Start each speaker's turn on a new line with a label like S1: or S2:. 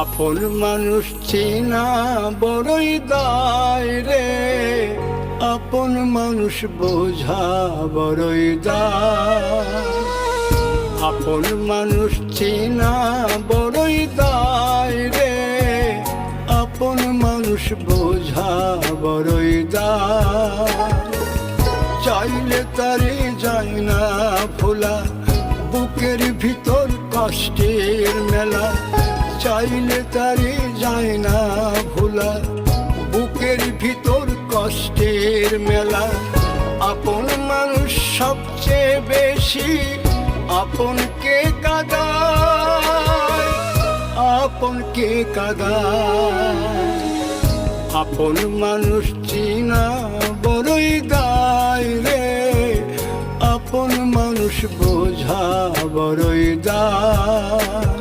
S1: আপন মানুষ চেনা বড়ই দায় রে, আপন মানুষ বোঝা বড়ই দায়। আপন মানুষ চেনা বড়ই দায় রে, আপন মানুষ বোঝা বড়ই দায়। চাইলে তারে যায় না ভোলা, বুকের ভিতর কষ্টের মেলা। চাইলে তারে যায় না ভোলা, বুকের ভিতর কষ্টের মেলা। আপন মানুষ সবচেয়ে বেশি আপনকে কাঁদায়, আপনকে কাঁদায়। আপন মানুষ চিনা বড়ই দায় রে, আপন মানুষ বোঝা বড়ই দায়।